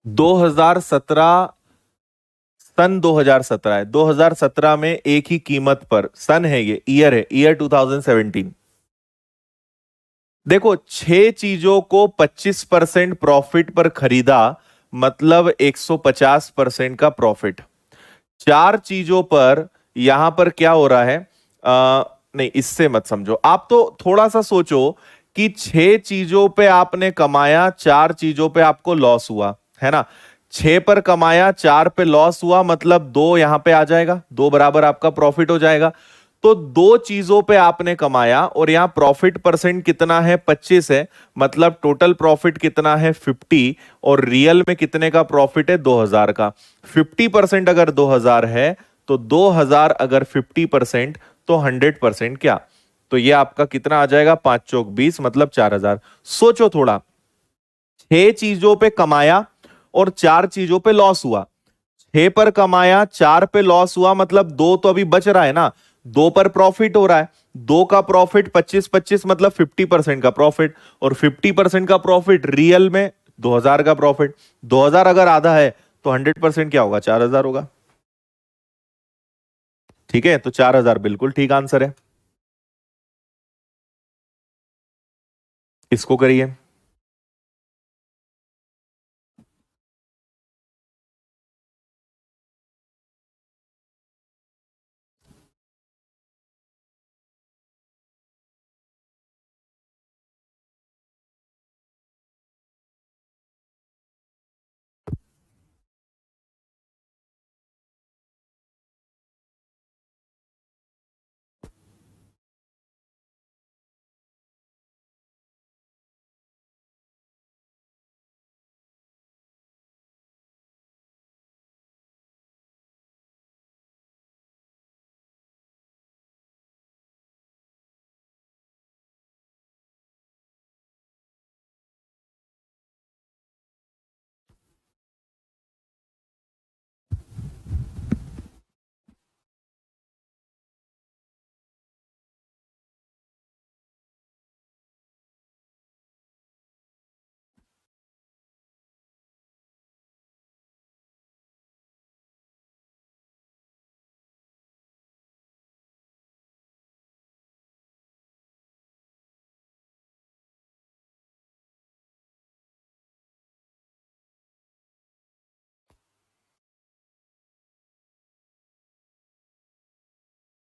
2017 सन 2017 है। 2017 में एक ही कीमत पर, सन है ये, ईयर है, ईयर 2017। देखो, 6 चीजों को 25% प्रॉफिट पर खरीदा, मतलब 150% का प्रॉफिट। 4 चीजों पर यहां पर क्या हो रहा है, नहीं इससे मत समझो आप, तो थोड़ा सा सोचो कि 6 चीजों पे आपने कमाया, 4 चीजों पे आपको लॉस हुआ, है ना। 6 पर कमाया, 4 पे लॉस हुआ, मतलब 2 यहां पे आ जाएगा, 2 बराबर आपका प्रॉफिट हो जाएगा। तो 2 चीजों पे आपने कमाया और यहां प्रॉफिट परसेंट कितना है, 25 है, मतलब टोटल प्रॉफिट कितना है, 50। और रियल में कितने का प्रॉफिट है, 2000 का। 50% अगर 2000 है तो 2000 अगर 50% तो 100% क्या, तो ये आपका कितना आ जाएगा, 5 चौक 20, मतलब 4000। सोचो थोड़ा, 6 चीजों पे कमाया और 4 चीजों पे लॉस हुआ। 6 पर कमाया, 4 पे लॉस हुआ, मतलब 2 तो अभी बच रहा है ना, 2 पर प्रॉफिट हो रहा है। 2 का प्रॉफिट 25-25, मतलब 50% का प्रॉफिट, और 50% का प्रॉफिट रियल में 2000 का प्रॉफिट। 2000 अगर आधा है तो 100% क्या होगा, 4000 होगा। ठीक है, तो 4000 बिल्कुल ठीक आंसर है। इसको करिए।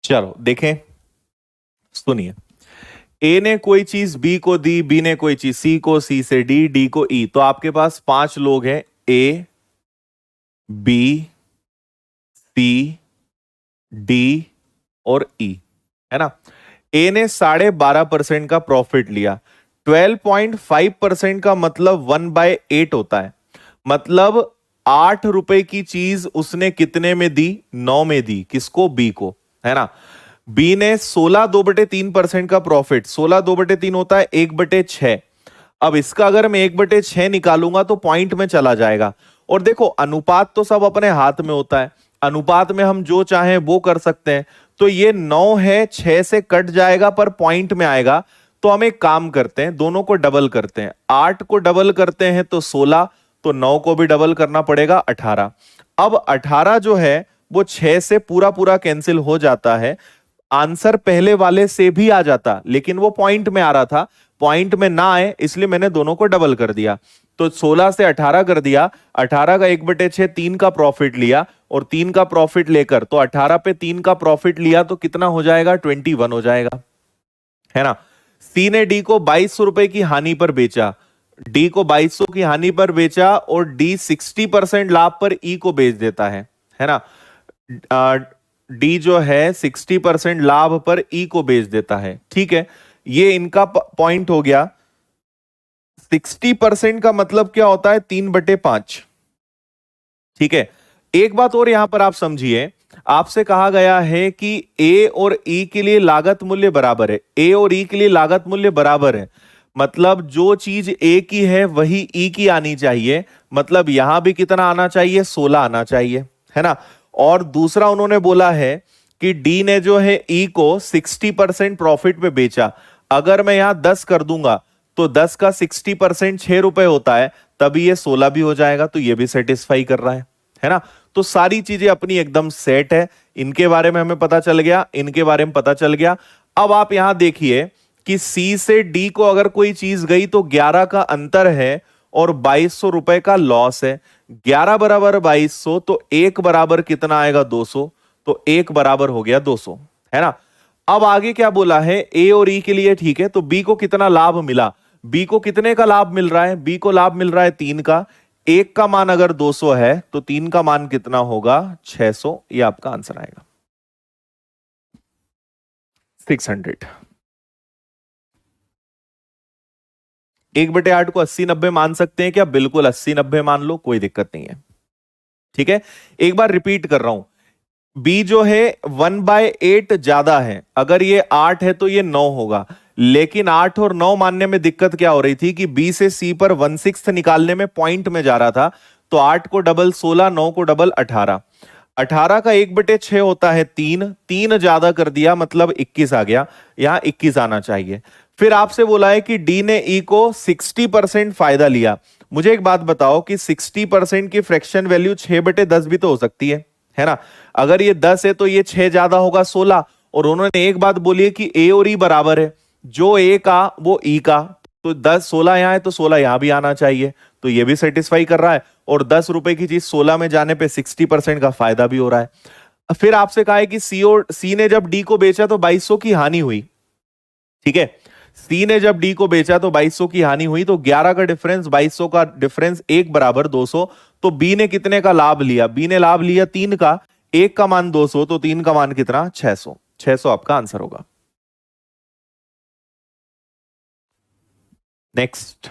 चलो देखें, सुनिए। ए ने कोई चीज बी को दी, बी ने कोई चीज सी को, सी से डी, डी को ई। तो आपके पास 5 लोग हैं, ए, बी, सी, डी और ई, है ना। ए ने 12.5% का प्रॉफिट लिया। 12.5% का मतलब 1/8 होता है, मतलब 8 रुपए की चीज उसने कितने में दी, 9 में दी। किसको, बी को, है ना। बी ने 16/2/3% का प्रॉफिट, 16/2/3 होता है 1/6। अब इसका अगर मैं 1/6 निकालूंगा तो पॉइंट में चला जाएगा। और देखो, अनुपात तो सब अपने हाथ में होता है, अनुपात में हम जो चाहें वो कर सकते हैं। तो ये 9 है, 6 से कट जाएगा पर पॉइंट में आएगा। तो हम एक काम करते हैं, दोनों को डबल करते हैं। 8 को डबल करते हैं तो 16, तो 9 को भी डबल करना पड़ेगा, 18। अब 18 जो है वो 6 से पूरा पूरा कैंसिल हो जाता है। आंसर पहले वाले से भी आ जाता, लेकिन वो पॉइंट में आ रहा था, पॉइंट में ना आए इसलिए मैंने दोनों को डबल कर दिया। तो 16 से 18 कर दिया, 18 का 1/6 3 का प्रॉफिट लिया, और 3 का प्रॉफिट लेकर तो 18 पे 3 का प्रॉफिट लिया तो कितना हो जाएगा, 21 हो जाएगा, है ना। सी ने डी को 2200 रुपए की हानि पर बेचा, डी को 2200 की हानि पर बेचा, और डी 60% लाभ पर ई को बेच देता है ना। डी जो है 60% लाभ पर ई को बेच देता है, ठीक है। ये इनका पॉइंट हो गया। 60% का मतलब क्या होता है, 3/5, ठीक है। एक बात और यहां पर आप समझिए, आपसे कहा गया है कि ए और ई के लिए लागत मूल्य बराबर है, ए और ई के लिए लागत मूल्य बराबर है, मतलब जो चीज ए की है वही ई की आनी चाहिए। मतलब यहां भी कितना आना चाहिए, 16 आना चाहिए, है ना। और दूसरा उन्होंने बोला है कि डी ने जो है ई को 60% प्रॉफिट पे बेचा। अगर मैं यहां 10 कर दूंगा तो 10 का 60% 6 रुपए होता है, तभी ये 16 भी हो जाएगा, तो ये भी सेटिस्फाई कर रहा है ना। तो सारी चीजें अपनी एकदम सेट है, इनके बारे में हमें पता चल गया, इनके बारे में पता चल गया। अब आप यहां देखिए कि सी से डी को अगर कोई चीज गई तो 11 का अंतर है और 2200 रुपए का लॉस है। 11 बराबर 2200, तो एक बराबर कितना आएगा 200, तो एक बराबर हो गया 200, है ना। अब आगे क्या बोला है, ए और ई के लिए ठीक है, तो बी को कितना लाभ मिला, बी को कितने का लाभ मिल रहा है, बी को लाभ मिल रहा है 3 का। एक का मान अगर 200 है तो 3 का मान कितना होगा 600, ये आपका आंसर आएगा 600। 1/8 को 80-90 मान सकते हैं क्या, बिल्कुल 80-90 मान लो, कोई दिक्कत नहीं है। ठीक है, एक बार रिपीट कर रहा हूं, बी जो है 1/8 ज्यादा है, अगर ये 8 है तो ये 9 होगा। लेकिन 8 और 9 मानने में दिक्कत क्या हो रही थी कि बी से सी पर 1/6 निकालने में पॉइंट में जा रहा था। तो 8 को डबल 16, 9 को डबल 18, 18 का 1/6 होता है 3, 3 ज्यादा कर दिया मतलब 21 आ गया, यहां 21 आना चाहिए। फिर आपसे बोला है कि डी ने ई को 60% फायदा लिया। मुझे एक बात बताओ कि 60% की फ्रैक्शन वैल्यू 6/10 भी तो हो सकती है ना। अगर ये 10 है तो ये 6 ज्यादा होगा 16, और उन्होंने एक बात बोली है कि ए और ई बराबर है, जो ए का वो ई का, तो 10 16 यहां है तो 16 यहां भी आना चाहिए, तो ये भी सेटिस्फाई कर रहा है। और 10 रुपए की चीज 16 में जाने पे 60% का फायदा भी हो रहा है। फिर आपसे कहा है कि सी ने जब डी को बेचा तो 2200 की हानि हुई। ठीक है, सी ने जब डी को बेचा तो 2200 की हानि हुई, तो 11 का डिफरेंस 2200 का डिफरेंस एक बराबर 200। तो बी ने कितने का लाभ लिया, बी ने लाभ लिया 3 का, एक का मान 200, तो 3 का मान कितना 600, 600 आपका आंसर होगा। नेक्स्ट।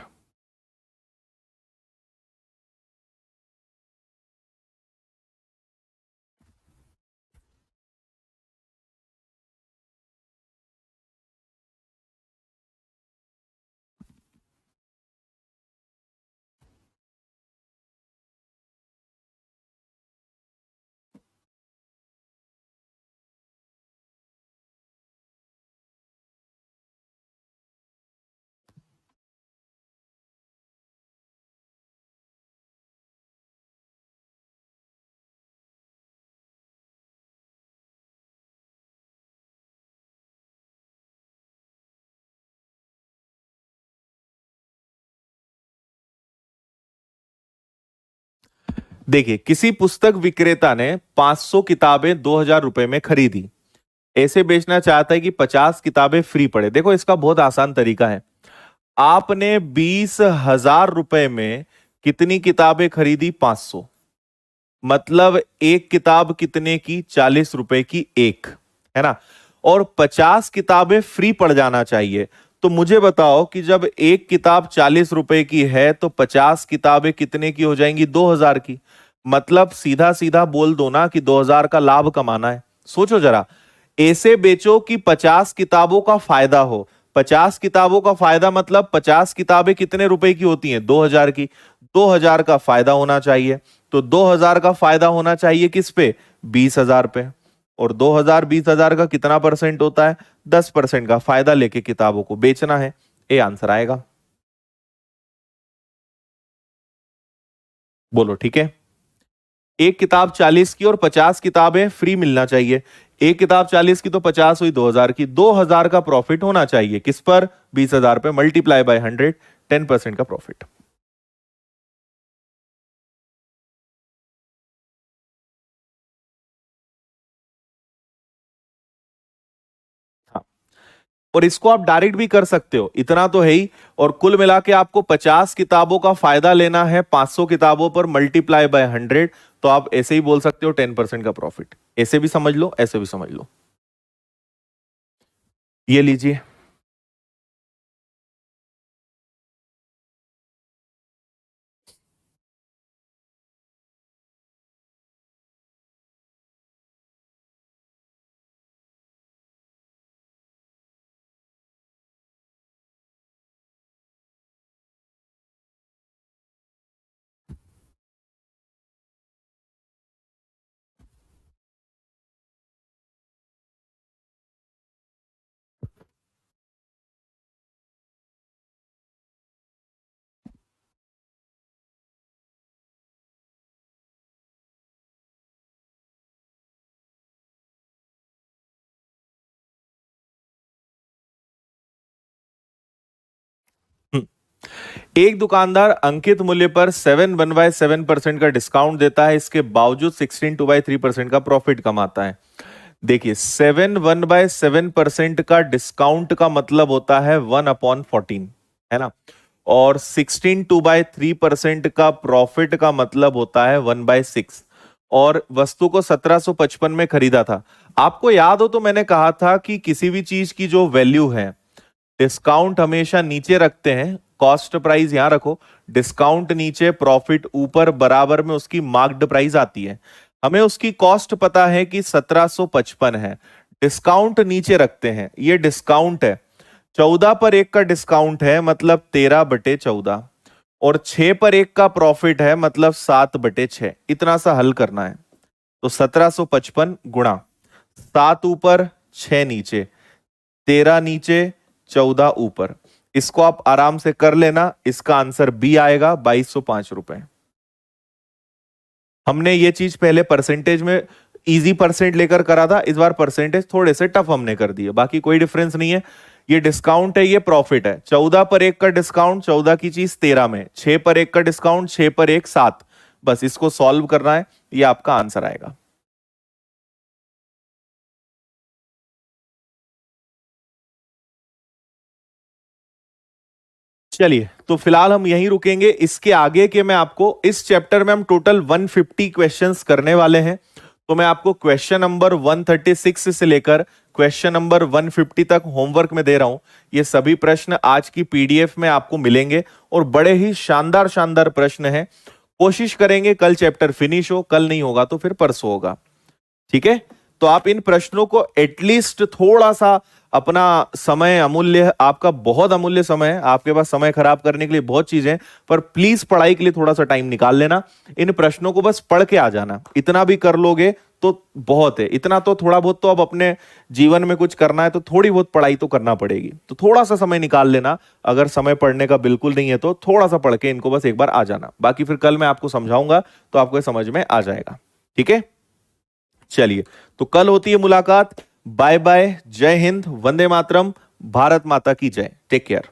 देखिए, किसी पुस्तक विक्रेता ने 500 किताबें 2000 रुपए में खरीदी, ऐसे बेचना चाहता है कि 50 किताबें फ्री पड़े। देखो, इसका बहुत आसान तरीका है, आपने 20,000 रुपए में कितनी किताबें खरीदी 500, मतलब एक किताब कितने की 40 रुपए की एक, है ना। और 50 किताबें फ्री पड़ जाना चाहिए। तो मुझे बताओ कि जब एक किताब 40 रुपए की है तो 50 किताबें कितने की हो जाएंगी 2000 की। मतलब सीधा सीधा बोल दो ना कि 2000 का लाभ कमाना है। सोचो जरा, ऐसे बेचो कि 50 किताबों का फायदा हो। 50 किताबों का फायदा मतलब 50 किताबें कितने रुपए की होती हैं 2000 की, 2000 का फायदा होना चाहिए। तो 2000 का फायदा होना चाहिए किस पे, 20,000 पे। और 2000 20,000 का कितना परसेंट होता है, 10% का फायदा लेके किताबों को बेचना है। ये आंसर आएगा। बोलो ठीक है। एक किताब 40 की और 50 किताबें फ्री मिलना चाहिए। एक किताब 40 की तो 50 हुई 2000 की, 2000 का प्रॉफिट होना चाहिए किस पर, 20,000 पे, मल्टीप्लाई बाय 100, 10% का प्रॉफिट। हाँ, और इसको आप डायरेक्ट भी कर सकते हो, इतना तो है ही। और कुल मिला के आपको 50 किताबों का फायदा लेना है 500 किताबों पर, मल्टीप्लाई बाय 100। तो आप ऐसे ही बोल सकते हो 10% का प्रॉफिट, ऐसे भी समझ लो, ऐसे भी समझ लो। ये लीजिए। एक दुकानदार अंकित मूल्य पर 7/7% का डिस्काउंट देता है, इसके बावजूद 16/3% का प्रॉफिट कमाता है। देखिए 7/7% का डिस्काउंट का मतलब होता है 1/14, है ना, और 16/3% का प्रॉफिट का मतलब होता है 1/6, और वस्तु को 1755 में खरीदा था। आपको याद हो तो मैंने कहा था कि किसी भी चीज की जो वैल्यू है, डिस्काउंट हमेशा नीचे रखते हैं, कॉस्ट प्राइस यहां रखो, डिस्काउंट नीचे, प्रॉफिट ऊपर, बराबर में उसकी मार्क्ड प्राइस आती है। हमें उसकी कॉस्ट पता है कि 1755 है, डिस्काउंट नीचे रखते हैं, ये डिस्काउंट है, 14/1 का डिस्काउंट है मतलब 13/14, और 6/1 का प्रॉफिट है मतलब 7/6। इतना सा हल करना है। तो 1755 गुणा 7 ऊपर 6 नीचे, 13 नीचे 14 ऊपर, इसको आप आराम से कर लेना, इसका आंसर बी आएगा 2205 रुपए। हमने ये चीज पहले परसेंटेज में इजी परसेंट लेकर करा था, इस बार परसेंटेज थोड़े से टफ हमने कर दिए, बाकी कोई डिफरेंस नहीं है। ये डिस्काउंट है, ये प्रॉफिट है। 14/1 का डिस्काउंट, 14 की चीज 13 में, 6/1 का डिस्काउंट, 6/1 7, बस इसको सॉल्व करना है, ये आपका आंसर आएगा। चलिए, तो फिलहाल हम यहीं रुकेंगे। इसके आगे के मैं आपको, इस चैप्टर में हम टोटल 150 क्वेश्चंस करने वाले हैं, तो मैं आपको क्वेश्चन नंबर 136 से लेकर क्वेश्चन नंबर 150 तक होमवर्क में दे रहा हूं। ये सभी प्रश्न आज की पीडीएफ में आपको मिलेंगे, और बड़े ही शानदार शानदार प्रश्न हैं। कोशिश करेंगे कल चैप्टर फिनिश हो, कल नहीं होगा तो फिर परसों होगा, ठीक है। तो आप इन प्रश्नों को एटलीस्ट थोड़ा सा अपना समय, अमूल्य, आपका बहुत अमूल्य समय है, आपके पास समय खराब करने के लिए बहुत चीजें हैं, पर प्लीज पढ़ाई के लिए थोड़ा सा टाइम निकाल लेना। इन प्रश्नों को बस पढ़ के आ जाना, इतना भी कर लोगे तो बहुत है। इतना तो, थोड़ा बहुत तो अब अपने जीवन में कुछ करना है तो थोड़ी बहुत पढ़ाई तो करना पड़ेगी, तो थोड़ा सा समय निकाल लेना। अगर समय पढ़ने का बिल्कुल नहीं है तो थोड़ा सा पढ़ के इनको बस एक बार आ जाना, बाकी फिर कल मैं आपको समझाऊंगा तो आपको समझ में आ जाएगा, ठीक है। चलिए, तो कल होती है मुलाकात। बाय बाय, जय हिंद, वंदे मातरम, भारत माता की जय, टेक केयर।